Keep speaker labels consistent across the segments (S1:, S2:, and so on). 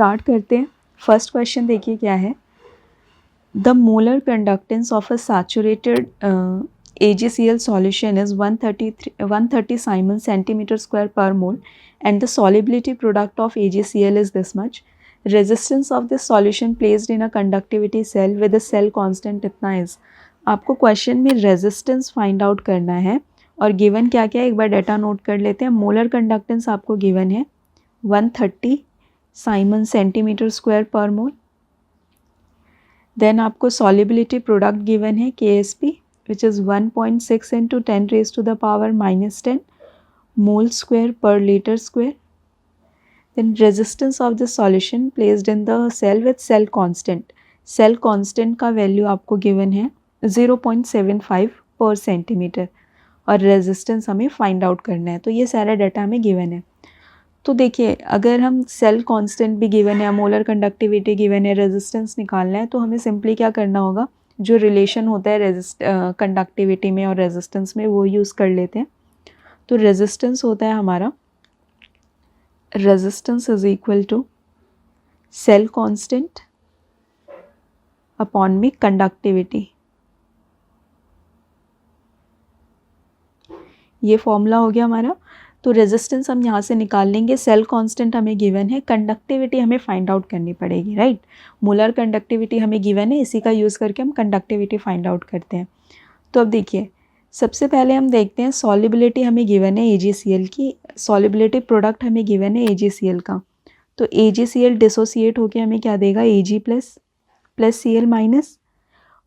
S1: Start करते हैं। First question देखिए क्या है। The molar conductance of a saturated AgCl solution is 130 Simon centimeter square per mole and the solubility product of AgCl is this much. Resistance of this solution placed in a conductivity cell with the cell constant इतना is. आपको question में resistance find out करना है और given क्या क्या है एक बार डाटा नोट कर लेते हैं। मोलर कंडक्टेंस आपको गिवन है 130 siemens centimetre square per mole. Then आपको सॉल्युबिलिटी प्रोडक्ट गिवन है KSP which is 1.6 into 10 raise to the power -10 mole square per litre square. Then resistance of the solution placed in the cell with cell constant. Cell constant का value आपको given है 0.75 पर centimetre और resistance हमें find out करना है। तो ये सारा डाटा हमें गिवन है। तो देखिए अगर हम सेल कांस्टेंट भी गिवन है, मोलर कंडक्टिविटी गिवन है, रेजिस्टेंस निकालना है तो हमें सिंपली क्या करना होगा, जो रिलेशन होता है कंडक्टिविटी में और रेजिस्टेंस में वो यूज़ कर लेते हैं। तो रेजिस्टेंस होता है हमारा, resistance is equal to cell constant upon में कंडक्टिविटी। ये फॉर्मूला हो गया हमारा। तो रेजिस्टेंस हम यहाँ से निकाल लेंगे, सेल कांस्टेंट हमें गिवन है, कंडक्टिविटी हमें फाइंड आउट करनी पड़ेगी, राइट। मोलर कंडक्टिविटी हमें गिवन है, इसी का यूज़ करके हम कंडक्टिविटी फाइंड आउट करते हैं। तो अब देखिए सबसे पहले हम देखते हैं सॉल्युबिलिटी हमें गिवन है AgCl की, सॉल्युबिलिटी प्रोडक्ट हमें गिवन है AgCl का। तो AgCl डिसोसिएट होके हमें क्या देगा, Ag प्लस Cl माइनस,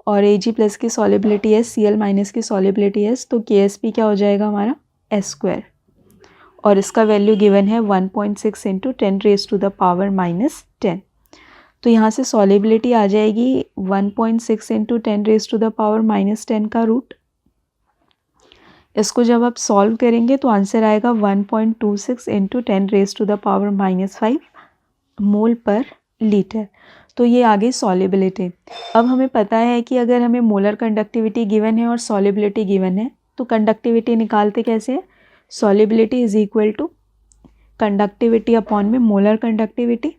S1: और Ag+ की सॉल्युबिलिटी S, Cl- की सॉल्युबिलिटी S, तो KSP क्या हो जाएगा हमारा S², और इसका वैल्यू गिवन है 1.6 into 10 raise to the power -10। तो यहाँ से सॉल्युबिलिटी आ जाएगी 1.6 into 10 raise to the power -10 का रूट। इसको जब आप सॉल्व करेंगे तो आंसर आएगा 1.26 into 10 raise to the power -5 mole per litre. तो ये आ गई सॉल्युबिलिटी। अब हमें पता है कि अगर हमें मोलर कंडक्टिविटी गिवन है और सॉल्युबिलिटी गिवन है तो कंडक्टिविटी निकालते कैसे हैं, solubility is equal to conductivity upon में मोलर कंडक्टिविटी।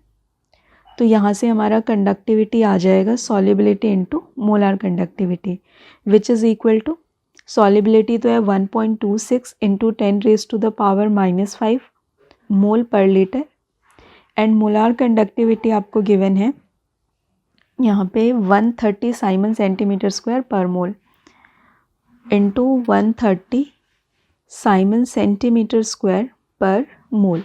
S1: तो यहाँ से हमारा कंडक्टिविटी आ जाएगा solubility into molar conductivity which is equal to, solubility तो है 1.26 into 10 raise to the power -5 mole per litre, and molar conductivity आपको गिवन है यहाँ पे 130 siemens centimetre square per mole into 130 siemens centimetre square per mole.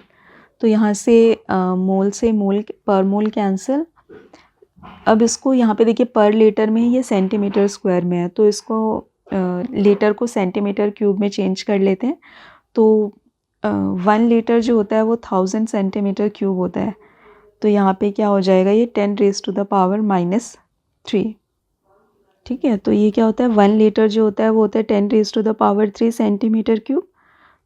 S1: तो यहाँ से मोल पर मोल कैंसिल। अब इसको यहाँ पे देखिए पर लीटर में ये सेंटीमीटर स्क्वायर में है, तो इसको लीटर को सेंटीमीटर क्यूब में चेंज कर लेते हैं। तो 1 लीटर जो होता है वो 1000 सेंटीमीटर क्यूब होता है। तो यहाँ पे क्या हो जाएगा, ये 10 रेज टू द पावर -3, ठीक है। तो ये क्या होता है, 1 लीटर जो होता है वो होता है 10 raise to the power 3 centimetre cube.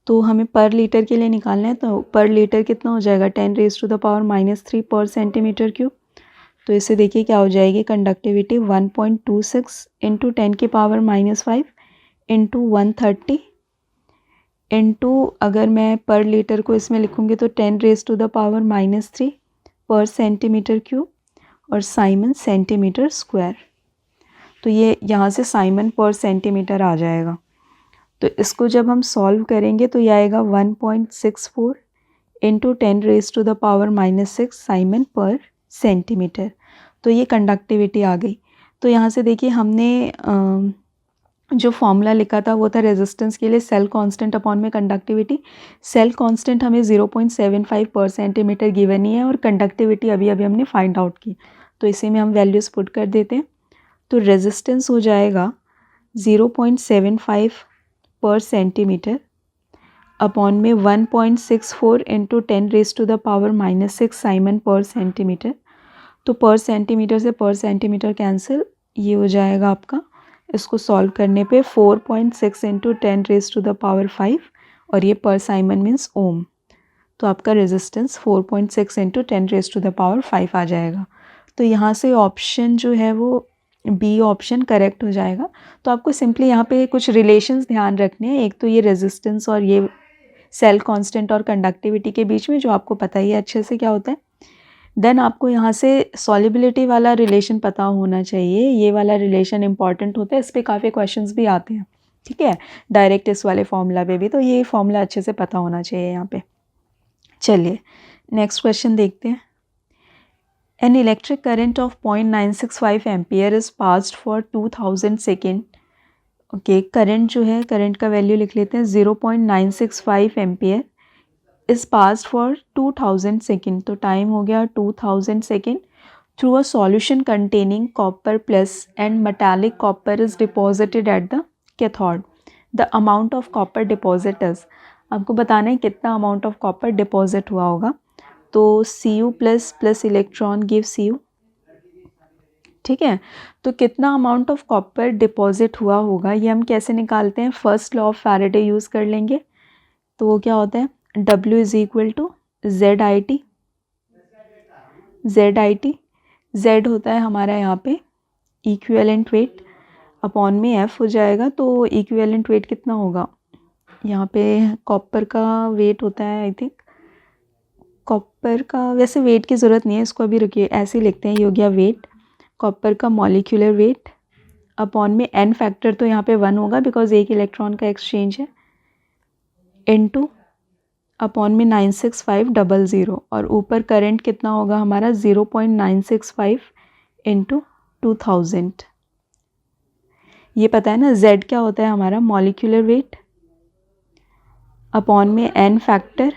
S1: तो हमें पर लीटर के लिए निकालना है, तो पर लीटर कितना हो जाएगा, 10 रेज टू द पावर -3 पर सेंटीमीटर क्यूब। तो इससे देखिए क्या हो जाएगी कंडक्टिविटी 1.26 इंटू 10 की पावर -5 इंटू 130 इंटू, अगर मैं पर लीटर को इसमें लिखूँगी तो 10 रेज टू द पावर -3 पर सेंटीमीटर क्यूब और साइमन सेंटीमीटर स्क्वायर। तो ये यहाँ से साइमन पर सेंटीमीटर आ जाएगा। तो इसको जब हम सॉल्व करेंगे तो ये आएगा 1.64 into 10 raise to the power -6 siemens per centimetre. तो ये कंडक्टिविटी आ गई। तो यहाँ से देखिए हमने जो फॉर्मूला लिखा था वो था रेजिस्टेंस के लिए सेल कांस्टेंट अपॉन में कंडक्टिविटी। सेल कांस्टेंट हमें 0.75 पर सेंटीमीटर गिवन ही है और कंडक्टिविटी अभी हमने फाइंड आउट की, तो इसी में हम वैल्यूज़ पुट कर देते हैं। तो रेजिस्टेंस हो जाएगा 0.75 पर सेंटीमीटर अपॉन में 1.64 into 10 raise to the power -6 siemens per centimetre. तो पर सेंटीमीटर से पर सेंटीमीटर कैंसिल, ये हो जाएगा आपका, इसको सॉल्व करने पे 4.6 into 10 raise to the power 5 और ये पर साइमन मीन्स ओम। तो आपका resistance 4.6 into 10 raise to the power 5 आ जाएगा। तो यहाँ से ऑप्शन जो है वो बी ऑप्शन करेक्ट हो जाएगा। तो आपको सिंपली यहाँ पे कुछ रिलेशंस ध्यान रखने हैं। एक तो ये रेजिस्टेंस और ये सेल कांस्टेंट और कंडक्टिविटी के बीच में, जो आपको पता ही है अच्छे से क्या होता है। देन आपको यहाँ से सॉल्युबिलिटी वाला रिलेशन पता होना चाहिए, ये वाला रिलेशन इंपॉर्टेंट होता है, इस पर काफ़ी क्वेश्चंस भी आते हैं, ठीक है, डायरेक्ट इस वाले फॉर्मूला पे भी, तो ये फॉर्मूला अच्छे से पता होना चाहिए यहाँ पे। चलिए नेक्स्ट क्वेश्चन देखते हैं। An electric current of 0.965 ampere is passed for 2000 second. Okay, current जो है, करंट का वैल्यू लिख लेते हैं 0.965 ampere is passed for 2000 second, तो टाइम हो गया 2000 second, through a solution containing copper plus and metallic copper is deposited at the cathode. The amount of copper deposit is, आपको बताना है कितना अमाउंट ऑफ कॉपर डिपॉजिट हुआ होगा, तो Cu plus plus electron give Cu, ठीक है, तो कितना अमाउंट ऑफ कॉपर डिपॉजिट हुआ होगा ये हम कैसे निकालते हैं, first law of Faraday use कर लेंगे, तो वो क्या होता है, W is equal to ZIT, Z होता है हमारा यहाँ पे इक्विवेलेंट वेट अपॉन में F हो जाएगा, तो इक्विवेलेंट वेट कितना होगा, यहाँ पे कॉपर का वेट होता है, आई थिंक कॉपर का वैसे वेट की ज़रूरत नहीं है, इसको अभी रुकिए ऐसे ही लिखते हैं, ये हो गया वेट, कॉपर का मॉलिक्यूलर वेट अपॉन में N फैक्टर तो यहाँ पे 1 होगा बिकॉज एक इलेक्ट्रॉन का एक्सचेंज है, N2 अपॉन में 96500, और ऊपर करंट कितना होगा हमारा 0.965 इंटू 2000, ये पता है ना, Z क्या होता है हमारा मॉलिक्यूलर वेट अपॉन में N factor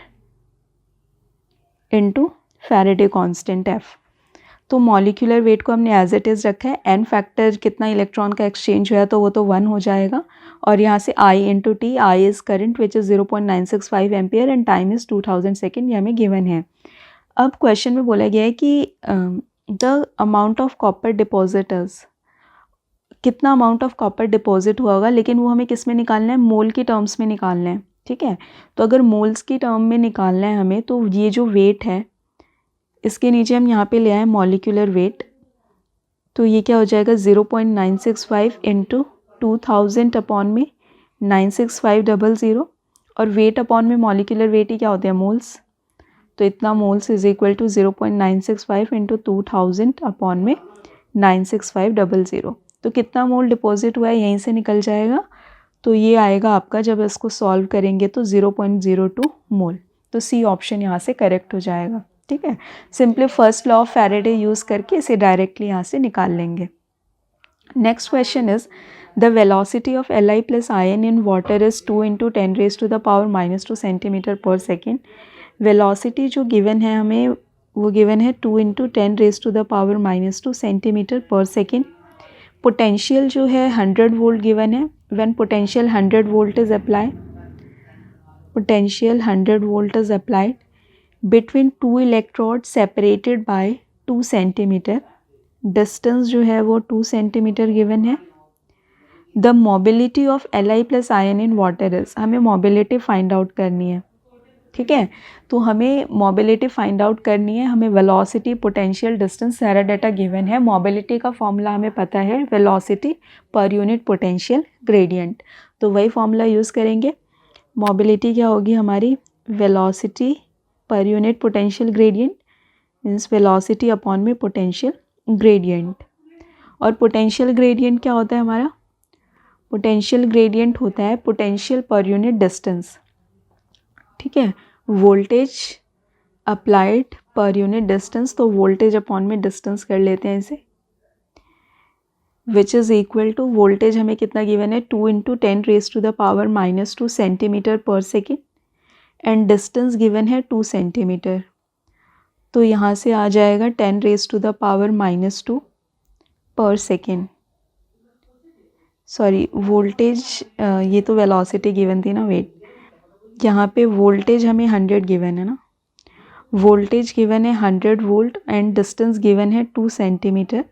S1: into Faraday constant F। तो मॉलिक्यूलर वेट को हमने एज इट इज़ रखा है, N फैक्टर कितना इलेक्ट्रॉन का एक्सचेंज हुआ तो वो तो 1 हो जाएगा, और यहाँ से I into T, I is current which is 0.965 ampere and time is 2000 second, ये हमें गिवन है। अब क्वेश्चन में बोला गया है कि the amount of copper depositors, कितना अमाउंट ऑफ कॉपर डिपॉजिट हुआ होगा, लेकिन वो हमें किस में निकालना है, मोल की टर्म्स में निकालना है, ठीक है, तो अगर मोल्स की टर्म में निकालना है हमें, तो ये जो वेट है इसके नीचे हम यहाँ पे ले आए मॉलिक्यूलर वेट, तो ये क्या हो जाएगा 0.965 इंटू 2000 अपॉन में 96500, और वेट अपॉन में मॉलिक्यूलर वेट ही क्या होते हैं, मोल्स, तो इतना moles is equal to 0.965 into 2000 upon में 96500, तो कितना मोल डिपॉजिट हुआ है यहीं से निकल जाएगा, तो ये आएगा आपका, जब इसको सॉल्व करेंगे तो 0.02 मोल, तो सी ऑप्शन यहाँ से करेक्ट हो जाएगा, ठीक है, simply first law of Faraday use करके इसे डायरेक्टली यहाँ से निकाल लेंगे। Next question is the velocity of Li plus ion in water is 2 into 10 raise to the power -2 centimetre per second. Velocity जो गिवन है हमें, वो गिवन है 2 into 10 raise to the power -2 centimetre per second. Potential जो है 100 volt given है, when potential 100 volt is apply, potential 100 volt is applied between two electrodes separated by 2 centimetre, distance जो है वो 2 सेंटीमीटर गिवन है। The mobility of Li plus ion in water is, हमें mobility find out करनी है, ठीक है, तो हमें मोबिलिटी फाइंड आउट करनी है, हमें वेलोसिटी, पोटेंशियल, डिस्टेंस सारा डाटा गिवन है। मोबिलिटी का फॉर्मूला हमें पता है, velocity per unit potential gradient, तो वही फॉर्मूला यूज़ करेंगे। मोबिलिटी क्या होगी हमारी, velocity per unit potential gradient means velocity upon में पोटेंशियल ग्रेडियंट, और पोटेंशियल ग्रेडियंट क्या होता है हमारा, पोटेंशियल ग्रेडियंट होता है पोटेंशियल पर यूनिट डिस्टेंस, ठीक है, voltage applied per unit distance, तो वोल्टेज अपॉन में डिस्टेंस कर लेते हैं इसे, which is equal to, voltage हमें कितना गिवन है 2 into 10 raise to the power -2 centimetre per second, and distance given है 2 सेंटीमीटर, तो यहाँ से आ जाएगा 10 रेज टू द पावर -2 पर सेकेंड, सॉरी वोल्टेज, ये तो वेलोसिटी गिवन थी ना, वेट, यहाँ पे वोल्टेज हमें 100 गिवन है ना, वोल्टेज गिवन है 100 वोल्ट एंड डिस्टेंस गिवन है 2 सेंटीमीटर,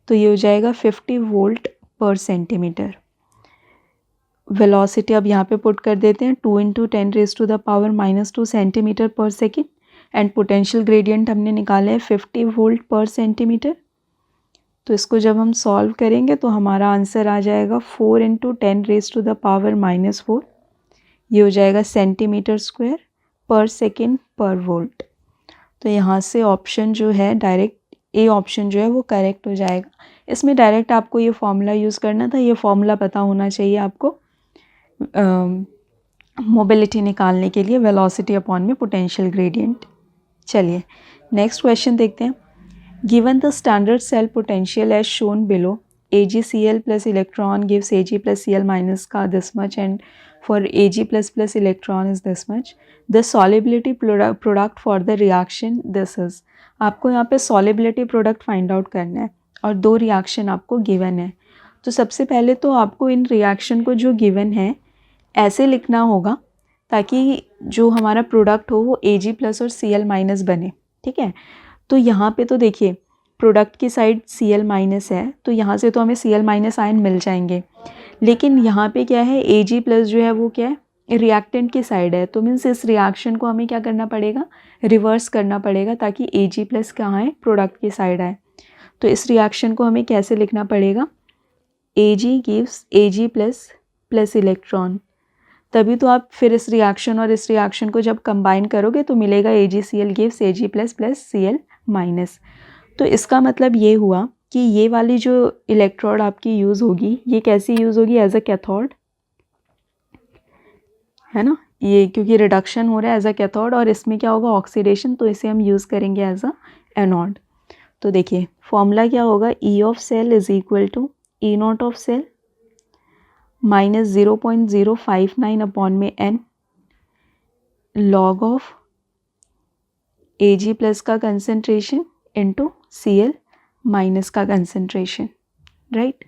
S1: तो ये हो जाएगा 50 वोल्ट पर सेंटीमीटर। वेलोसिटी अब यहाँ पे पुट कर देते हैं 2 into 10 raise to the power -2 centimetre per second, and potential gradient हमने निकाला है 50 वोल्ट पर सेंटीमीटर, तो इसको जब हम सॉल्व करेंगे तो हमारा आंसर आ जाएगा 4 into 10 raise to the power -4, ये हो जाएगा centimetre square per second per volt, तो यहाँ से ऑप्शन जो है डायरेक्ट ए ऑप्शन जो है वो करेक्ट हो जाएगा। इसमें डायरेक्ट आपको ये फॉर्मूला यूज़ करना था, ये फॉर्मूला पता होना चाहिए आपको मोबिलिटी निकालने के लिए, वेलोसिटी अपॉन में पोटेंशियल ग्रेडियंट। चलिए नेक्स्ट क्वेश्चन देखते हैं। Given the standard cell potential as shown below, AgCl plus electron gives Ag plus Cl minus का this much and for Ag plus plus electron is this much. The solubility product for the reaction this is. आपको यहाँ पे solubility product find out करना है और दो reaction आपको given है। तो सबसे पहले तो आपको इन reaction को जो given है ऐसे लिखना होगा ताकि जो हमारा प्रोडक्ट हो वो Ag प्लस और Cl माइनस बने, ठीक है। तो यहाँ पे तो देखिए प्रोडक्ट की साइड Cl माइनस है, तो यहाँ से तो हमें Cl माइनस आयन मिल जाएंगे, लेकिन यहाँ पे क्या है Ag प्लस जो है वो क्या है रिएक्टेंट की साइड है, तो मीन्स इस रिएक्शन को हमें क्या करना पड़ेगा, रिवर्स करना पड़ेगा ताकि Ag प्लस कहाँ आए, प्रोडक्ट की साइड आए। तो इस रिएक्शन को हमें कैसे लिखना पड़ेगा, Ag gives Ag plus plus electron, तभी तो आप फिर इस रिएक्शन और इस रिएक्शन को जब कंबाइन करोगे तो मिलेगा AgCl gives Ag plus plus Cl minus. तो इसका मतलब ये हुआ कि ये वाली जो इलेक्ट्रोड आपकी यूज़ होगी ये कैसी यूज़ होगी, एज अ कैथोड, है ना, ये क्योंकि रिडक्शन हो रहा है एज अ कैथोड और इसमें क्या होगा ऑक्सीडेशन, तो इसे हम यूज़ करेंगे एज अ एनोड। तो देखिए फॉर्मूला क्या होगा, E of cell is equal to E naught of cell minus 0.059 upon में n log of Ag plus का कंसनट्रेशन इंटू Cl माइनस का कंसनट्रेशन, राइट।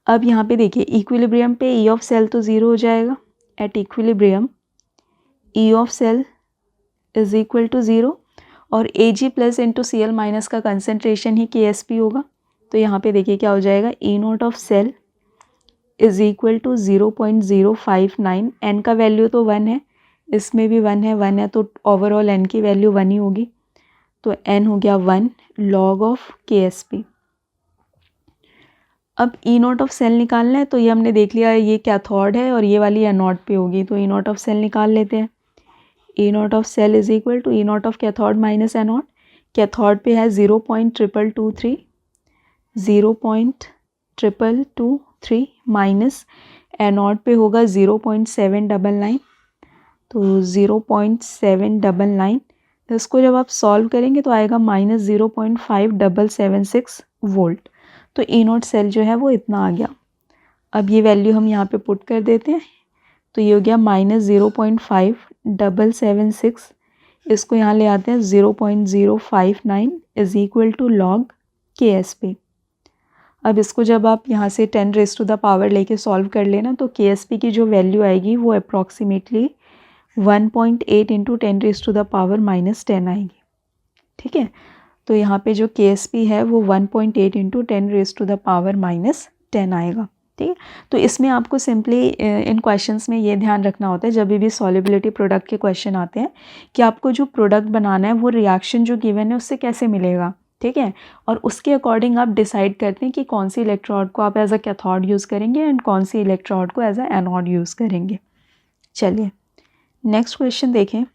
S1: अब यहाँ पे देखिए इक्विलिब्रियम पे E ऑफ सेल तो ज़ीरो हो जाएगा, at equilibrium E of cell is equal to zero और Ag plus into Cl minus का कंसनट्रेशन ही Ksp होगा। तो यहाँ पे देखिए क्या हो जाएगा, E naught of cell is equal to 0.059, n का वैल्यू तो 1 है, इसमें भी 1 है तो ओवरऑल एन की वैल्यू 1 ही होगी, तो एन हो गया 1 लॉग ऑफ Ksp। अब E नॉट ऑफ सेल निकालना है, तो ये हमने देख लिया ये कैथोड है और ये वाली एनोड पे होगी, तो E नॉट ऑफ सेल निकाल लेते हैं। E naught of cell is equal to E naught of cathode minus anode, cathode पे है 0.223 0.223 माइनस एनोड पे होगा 0.799, तो 0.799, तो इसको जब आप सॉल्व करेंगे तो आएगा माइनस 0.5776 वोल्ट। तो E नॉट सेल जो है वो इतना आ गया। अब ये वैल्यू हम यहाँ पे पुट कर देते हैं, तो ये हो गया माइनस 0.5776, इसको यहाँ ले आते हैं 0.059 is equal to log Ksp। अब इसको जब आप यहाँ से 10 रेज़ टू द पावर लेके सॉल्व कर लेना तो Ksp की जो वैल्यू आएगी वो approximately 1.8 into 10 raise to the power minus 10 आएगी, ठीक है। तो यहाँ पे जो Ksp है वो 1.8 into 10 raise to the power minus 10 आएगा, ठीक है। तो इसमें आपको सिंपली इन क्वेश्चंस में ये ध्यान रखना होता है जब भी सॉल्युबिलिटी प्रोडक्ट के क्वेश्चन आते हैं कि आपको जो प्रोडक्ट बनाना है वो रिएक्शन जो गिवन है उससे कैसे मिलेगा, ठीक है, और उसके अकॉर्डिंग आप डिसाइड करते हैं कि कौन सी इलेक्ट्रोड को आप एज अ कैथोड यूज़ करेंगे एंड कौन सी इलेक्ट्रोड को एज अ एनोड यूज़ करेंगे। चलिए नेक्स्ट क्वेश्चन देखें।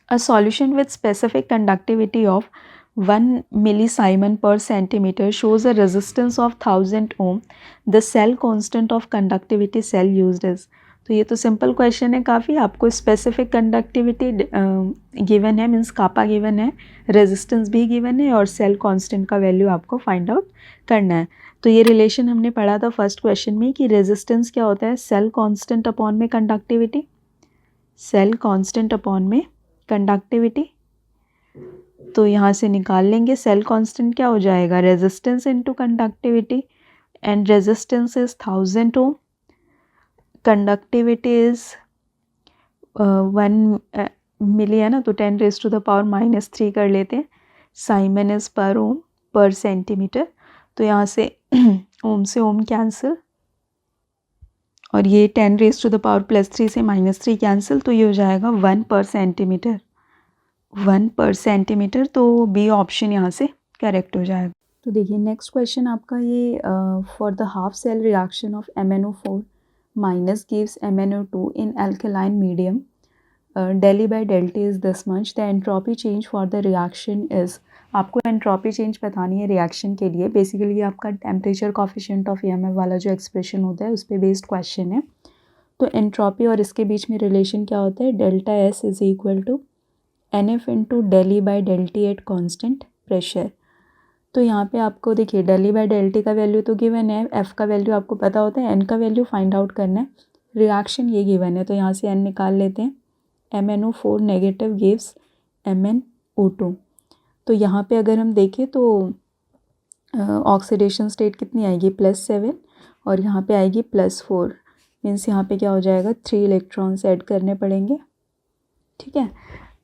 S1: A solution with specific conductivity of 1 millisiemen per centimeter shows a resistance of 1000 ohm. The cell constant of conductivity cell used is. तो ये तो simple question है काफ़ी, आपको स्पेसिफिक कंडक्टिविटी गिवन है, मीन्स कापा गिवन है, resistance भी गिवन है और सेल कांस्टेंट का वैल्यू आपको फाइंड आउट करना है। तो ये रिलेशन हमने पढ़ा था फर्स्ट क्वेश्चन में कि रेजिस्टेंस क्या होता है, सेल कांस्टेंट अपॉन में कंडक्टिविटी, सेल कांस्टेंट अपॉन में कंडक्टिविटी। तो यहाँ से निकाल लेंगे सेल कांस्टेंट क्या हो जाएगा, resistance into conductivity, and resistance is 1000 ohm, conductivity is 1 milli है ना, तो 10 raise to the power minus 3 कर लेते हैं, साइमन इज पर ओम पर सेंटीमीटर, तो यहाँ से ओम से ओम कैंसिल और ये 10 raise to the power plus 3 से माइनस 3 कैंसिल, तो ये हो जाएगा 1 पर सेंटीमीटर, 1 पर सेंटीमीटर, तो बी ऑप्शन यहाँ से करेक्ट हो जाएगा। तो देखिए नेक्स्ट क्वेश्चन आपका ये for the half cell reaction of MnO4 minus gives MnO2 in alkaline medium, del E by del T is this much, the entropy change for the reaction is, आपको entropy change बतानी है reaction के लिए। Basically आपका temperature coefficient of EMF वाला जो expression होता है उस पर बेस्ड क्वेश्चन है। तो एंट्रोपी और इसके बीच में रिलेशन क्या होता है, delta S is equal to NF into del E by del T at constant pressure. तो यहाँ पे आपको देखिए डेली बाई डेल्टी का वैल्यू तो गिवन है, एफ़ का वैल्यू आपको पता होता है, एन का वैल्यू फाइंड आउट करना है, रिएक्शन ये गिवन है तो यहाँ से एन निकाल लेते हैं। MnO4 negative gives MnO2। तो यहाँ पे अगर हम देखें तो ऑक्सीडेशन स्टेट कितनी आएगी, +7, और यहाँ पे आएगी +4, मीन्स यहाँ पे क्या हो जाएगा, 3 इलेक्ट्रॉन्स ऐड करने पड़ेंगे। ठीक है,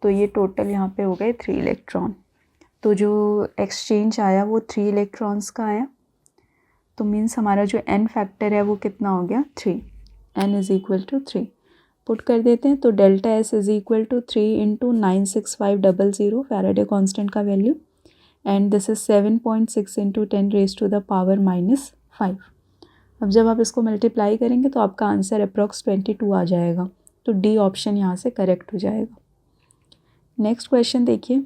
S1: तो ये टोटल यहाँ पे हो गए 3 इलेक्ट्रॉन। तो जो एक्सचेंज आया वो 3 इलेक्ट्रॉन्स का आया, तो मीन्स हमारा जो n फैक्टर है वो कितना हो गया, 3, n is equal to 3 put कर देते हैं। तो delta S is equal to 3 into 96500 Faraday constant का value, and this is 7.6 into 10 raise to the power -5। अब जब आप इसको मल्टीप्लाई करेंगे तो आपका आंसर अप्रॉक्स 22 आ जाएगा, तो डी ऑप्शन यहाँ से करेक्ट हो जाएगा। नेक्स्ट क्वेश्चन देखिए,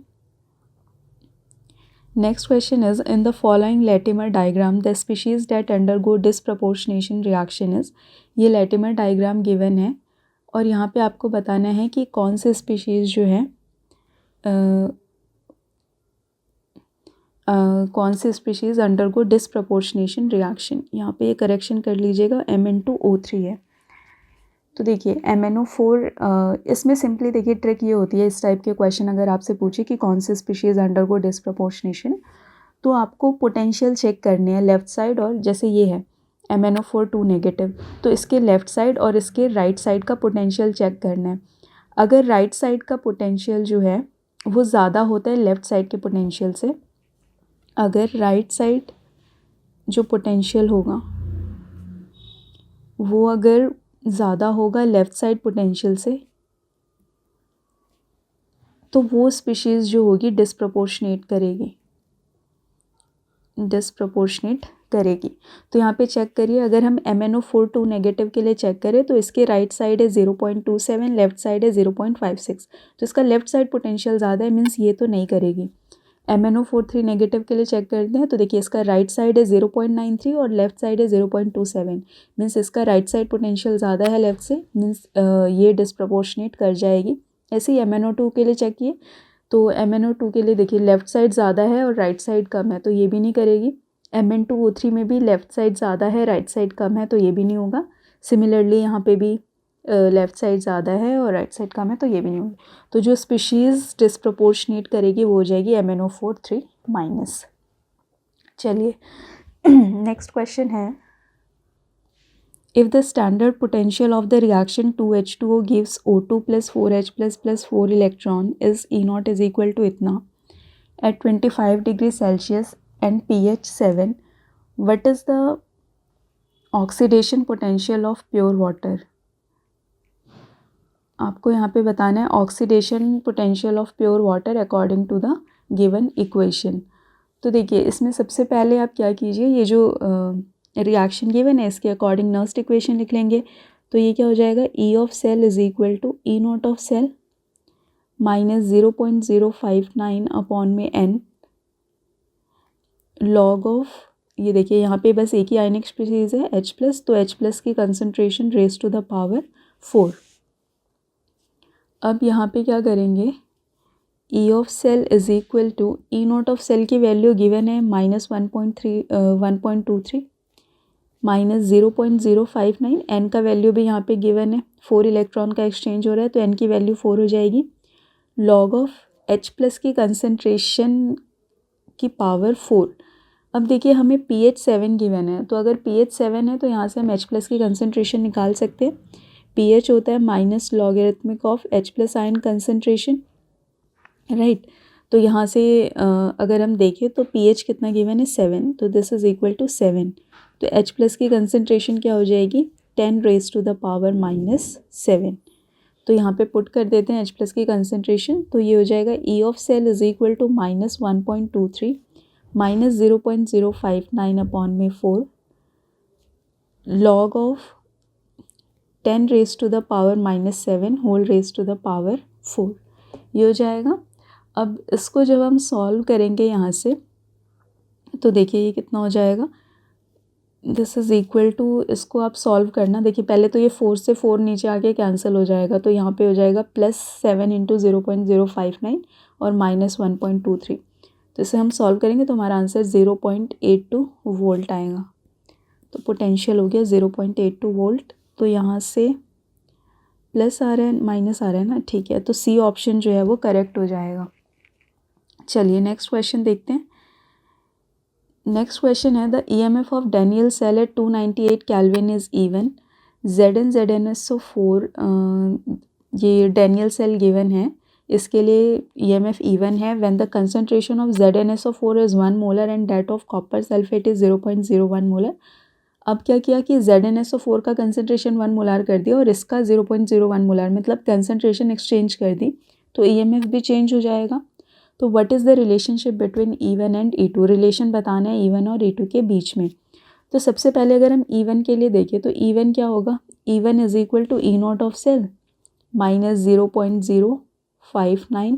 S1: next question is in the following Latimer diagram the species that undergo disproportionation reaction is, ये लैटिमर डायग्राम गिवन है और यहाँ पे आपको बताना है कि कौन से स्पीशीज़ जो है कौन से स्पीशीज़ अंडरगो डिसप्रपोर्शनेशन रिएक्शन। यहाँ पे ये करेक्शन कर लीजिएगा, Mn2O3 है। तो देखिए MnO4, इसमें सिंपली देखिए ट्रिक ये होती है, इस टाइप के क्वेश्चन अगर आपसे पूछे कि कौन से स्पीशीज़ अंडरगो डिसप्रपोर्शनेशन, तो आपको पोटेंशियल चेक करने हैं लेफ़्ट साइड, और जैसे ये है MnO4 2 नेगेटिव, तो इसके लेफ़्ट साइड और इसके राइट साइड का पोटेंशियल चेक करना है। अगर राइट साइड का पोटेंशियल जो है वो ज़्यादा होता है लेफ़्ट साइड के पोटेंशियल से, अगर राइट साइड जो पोटेंशियल होगा वो अगर ज़्यादा होगा लेफ़्ट साइड पोटेंशियल से, तो वो स्पीशीज़ जो होगी डिसप्रपोर्शनेट करेगी। तो यहाँ पे चेक करिए, अगर हम MnO4 2 नेगेटिव के लिए चेक करें तो इसके राइट साइड है 0.27, लेफ़्ट साइड है 0.56, तो इसका लेफ़्ट साइड पोटेंशियल ज़्यादा है, मीन्स ये तो नहीं करेगी। MnO4 3 नेगेटिव के लिए चेक करते हैं तो देखिए इसका राइट साइड है 0.93 और लेफ़्ट साइड है 0.27, मीन्स इसका राइट साइड पोटेंशियल ज़्यादा है लेफ़्ट से, मीन्स ये डिसप्रपोर्शनेट कर जाएगी। ऐसे ही MnO2 के लिए चेक किए तो MnO2 के लिए देखिए लेफ़्ट साइड ज़्यादा है और राइट साइड कम है, तो ये भी नहीं करेगी। Mn2O3 में भी लेफ़्ट साइड ज़्यादा है, राइट साइड कम है, तो ये भी नहीं होगा। सिमिलरली यहाँ पे भी लेफ़्ट साइड ज़्यादा है और राइट साइड कम है, तो ये भी नहीं होगा। तो जो स्पीशीज़ डिसप्रपोर्शनेट करेगी वो हो जाएगी MnO4 3-। चलिए नेक्स्ट क्वेश्चन है, if the standard potential of the reaction 2H2O gives O2 + 4H + 4 electron is E0 is equal to इतना at 25 degree Celsius and pH 7, what is the oxidation potential of pure water? आपको यहाँ पे बताना है oxidation potential of pure water according to the given equation. तो देखिए इसमें सबसे पहले आप क्या कीजिए, ये जो रिएक्शन गिवन है इसके अकॉर्डिंग नर्स्ट इक्वेशन लिख लेंगे। तो ये क्या हो जाएगा, E of cell is equal to E0 of cell minus 0.059 upon में N लॉग ऑफ, ये देखिए यहाँ पे बस एक ही आयनिक स्पीशीज़ है H+, तो H+ की concentration raise to the power 4। अब यहाँ पे क्या करेंगे, E of cell is equal to E0 of cell की वैल्यू गिवन है -1.23 माइनस 0.059, N का वैल्यू भी यहाँ पे गिवन है, 4 इलेक्ट्रॉन का एक्सचेंज हो रहा है तो N की वैल्यू 4 हो जाएगी, लॉग ऑफ H+ की कंसंट्रेशन की पावर 4। अब देखिए हमें pH 7 गिवन है, तो अगर pH 7 है तो यहाँ से हम H+ की कंसंट्रेशन निकाल सकते हैं। pH होता है minus logarithmic of H+ ion concentration, right. तो यहाँ से अगर हम देखें तो pH कितना गिवन है 7, तो दिस इज इक्वल टू 7, तो H+ की कंसंट्रेशन क्या हो जाएगी 10 रेज टू द पावर -7। तो यहाँ पे पुट कर देते हैं H+ की कंसंट्रेशन, तो ये हो जाएगा E of cell is equal to -1.23 minus 0.059 upon में 4 log of 10 raise to the पावर -7 whole raise to the power 4, ये हो जाएगा। अब इसको जब हम सॉल्व करेंगे यहाँ से तो देखिए ये कितना हो जाएगा, दिस इज़ इक्वल टू, इसको आप सॉल्व करना, देखिए पहले तो ये 4 से 4 नीचे आके कैंसिल हो जाएगा, तो यहाँ पे हो जाएगा +7 × 0.059 और -1.23, तो इसे हम सॉल्व करेंगे तो हमारा आंसर 0.82 वोल्ट आएगा। तो पोटेंशियल हो गया 0.82 वोल्ट। तो यहाँ से प्लस आ रहा है माइनस आ रहा है ना, ठीक है, तो सी ऑप्शन जो है वो करेक्ट हो जाएगा। चलिए नेक्स्ट क्वेश्चन देखते हैं। नेक्स्ट क्वेश्चन है the EMF of Daniell cell at 298 kelvin is even Zn ZnSO4, ये डैनियल सेल गिवन है, इसके लिए EMF इवन है when the concentration of ZnSO4 is 1 molar and that of copper sulphate is 0.01 molar. अब क्या किया कि ZnSO4 का कंसंट्रेशन 1 मोलार कर दिया और इसका 0.01 मोलार, मतलब कंसंट्रेशन एक्सचेंज कर दी, तो EMF भी चेंज हो जाएगा। तो what is the relationship between E1 and E2, relation बताना है E1 और E2 के बीच में। तो सबसे पहले अगर हम E1 के लिए देखें तो E1 क्या होगा, E1 is equal to E0 of cell -0.059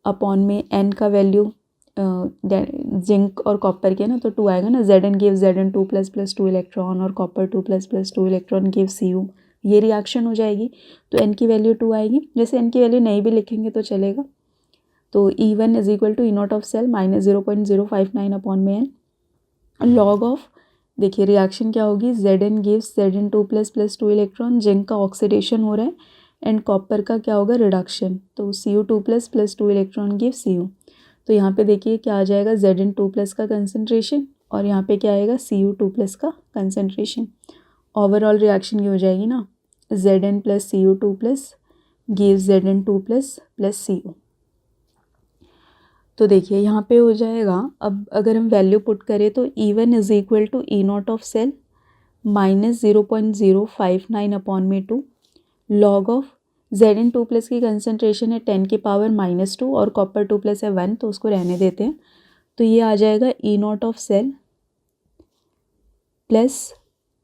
S1: upon में N का वैल्यू जिंक और कॉपर के ना, तो 2 आएगा ना, Zn गिव Zn2 ++ 2 इलेक्ट्रॉन और कॉपर 2 ++ 2 इलेक्ट्रॉन गिव Cu, ये रिएक्शन हो जाएगी, तो N की वैल्यू 2 आएगी। जैसे N की वैल्यू नहीं भी लिखेंगे तो चलेगा। तो E1 is equal to E0 of cell -0.059 upon में N लॉग ऑफ, देखिए रिएक्शन क्या होगी, Zn gives Zn2 ++ 2 electron, zinc का ऑक्सीडेशन हो रहा है एंड कॉपर का क्या होगा, रिडक्शन, तो Cu2 ++ 2 इलेक्ट्रॉन गिव Cu। तो यहाँ पे देखिए क्या आ जाएगा, Zn2+ का कंसंट्रेशन और यहाँ पे क्या आएगा, Cu2+ का कंसंट्रेशन। ओवरऑल रिएक्शन ये हो जाएगी ना, Zn + Cu2+ gives Zn2+ + Cu। तो देखिए यहाँ पे हो जाएगा, अब अगर हम वैल्यू पुट करें तो E1 is equal to E0 of cell -0.059 upon में 2 लॉग ऑफ Zn2+ की कंसंट्रेशन है 10 की पावर -2 और कॉपर 2+ है 1, तो उसको रहने देते हैं। तो ये आ जाएगा E0 ऑफ सेल प्लस,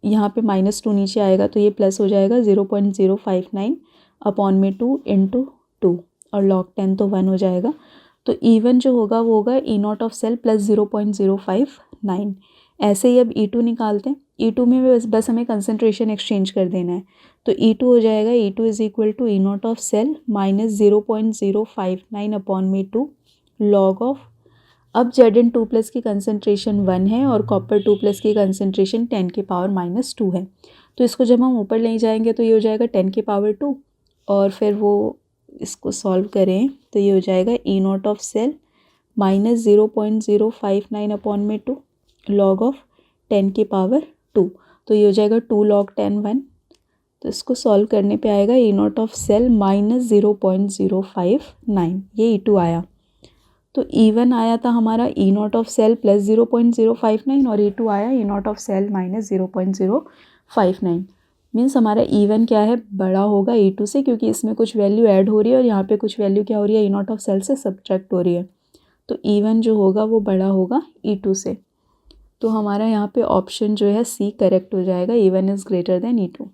S1: यहाँ पे -2 नीचे आएगा तो ये प्लस हो जाएगा 0.059 अपॉन में 2 × 2 और लॉग 10 तो 1 हो जाएगा। तो E1 जो होगा वो होगा E0 ऑफ सेल प्लस 0.059। ऐसे ही अब E2 निकालते हैं। E2 में बस हमें कंसंट्रेशन एक्सचेंज कर देना है, तो E2 हो जाएगा E2 is equal to E0 of cell -0.059 upon में 2 लॉग ऑफ, अब Zn2+ की कंसंट्रेशन 1 है और कॉपर 2+ की कंसंट्रेशन 10 की पावर -2 है, तो इसको जब हम ऊपर ले जाएंगे तो ये हो जाएगा 10 की पावर 2 और फिर वो इसको सॉल्व करें तो ये हो जाएगा E0 ऑफ सेल -0.059 अपॉन में 2 लॉग ऑफ 10 की पावर 2, तो ये हो जाएगा 2 log 10 1, तो इसको सॉल्व करने पे आएगा E0 ऑफ सेल -0.059, ये E2 आया। तो E1 आया था हमारा E0 ऑफ सेल प्लस 0.059 और E2 आया E0 ऑफ सेल -0.059। मीन्स हमारा E1 क्या है, बड़ा होगा E2 से, क्योंकि इसमें कुछ वैल्यू ऐड हो रही है और यहाँ पे कुछ वैल्यू क्या हो रही है, E0 ऑफ सेल से सब्ट्रैक्ट हो रही है, तो E1 जो होगा वो बड़ा होगा E2 से। तो हमारा यहाँ पे ऑप्शन जो है सी करेक्ट हो जाएगा, E1 is greater than E2।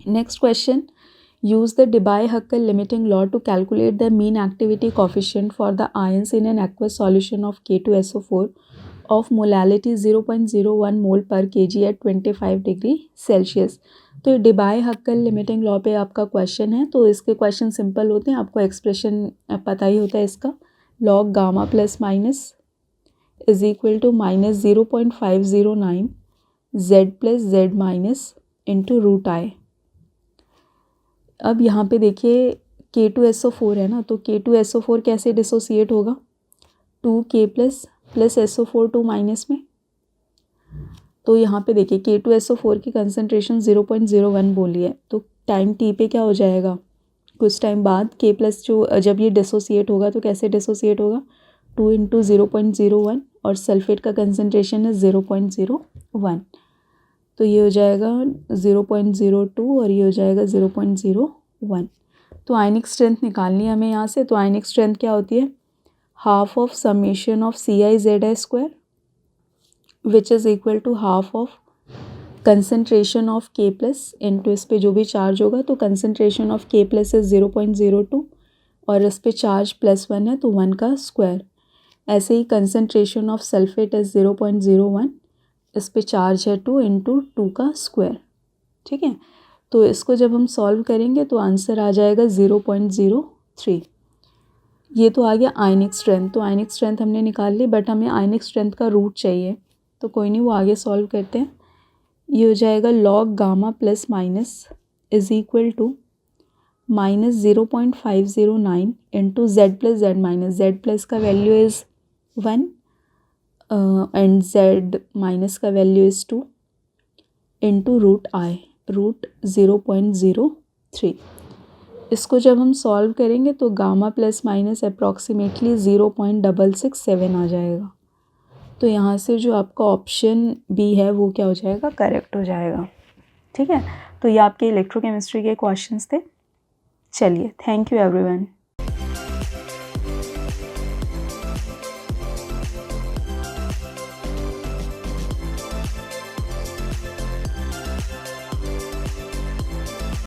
S1: Next question, use the Debye-Huckel limiting law to calculate the mean activity coefficient for the ions in an aqueous solution of K2SO4 of molality 0.01 mole per kg at 25 degree Celsius. तो Debye-Huckel limiting law पे आपका question है, तो इसके question simple होते हैं, आपको expression पता ही होता है इसका, log gamma plus minus is equal to -0.509 Z plus Z minus into root I. अब यहाँ पे देखिए K2SO4 है ना, तो K2SO4 कैसे डिसोसिएट होगा, 2K प्लस SO4 2 माइनस में, तो यहाँ पे देखिए K2SO4 की कंसंट्रेशन 0.01 बोली है, तो टाइम t पे क्या हो जाएगा, कुछ टाइम बाद K प्लस जो जब ये डिसोसिएट होगा तो कैसे डिसोसिएट होगा, 2 × 0.01 और सल्फेट का कंसंट्रेशन है 0.01, तो ये हो जाएगा 0.02 और ये हो जाएगा 0.01। तो आयनिक स्ट्रेंथ निकालनी है हमें यहाँ से, तो आयनिक स्ट्रेंथ क्या होती है, half of summation of CiZi square which is equal to half of concentration of K plus into इस पे जो भी चार्ज होगा, तो concentration of K plus is 0.02 और इस पे चार्ज +1 है तो 1 का स्क्वायर। ऐसे ही कंसनट्रेशन ऑफ सल्फेट इज 0.01, इस पे चार्ज है 2 इंटू 2 का स्क्वायर। ठीक है, तो इसको जब हम सॉल्व करेंगे तो आंसर आ जाएगा 0.03। ये तो आ गया आयनिक स्ट्रेंथ। तो आयनिक स्ट्रेंथ हमने निकाल ली, बट हमें आयनिक स्ट्रेंथ का रूट चाहिए, तो कोई नहीं, वो आगे सॉल्व करते हैं। ये हो जाएगा log gamma plus minus is equal to -0.509 into Z plus Z minus. Z plus का value is 1 and Z minus का value is 2 into root I, root 0.03। इसको जब हम सॉल्व करेंगे तो गामा प्लस माइनस अप्रॉक्सीमेटली 0.667 आ जाएगा। तो यहाँ से जो आपका ऑप्शन बी है वो क्या हो जाएगा, करेक्ट हो जाएगा। ठीक है, तो ये आपके इलेक्ट्रोकेमिस्ट्री के क्वेश्चंस थे। चलिए, थैंक यू एवरीवन।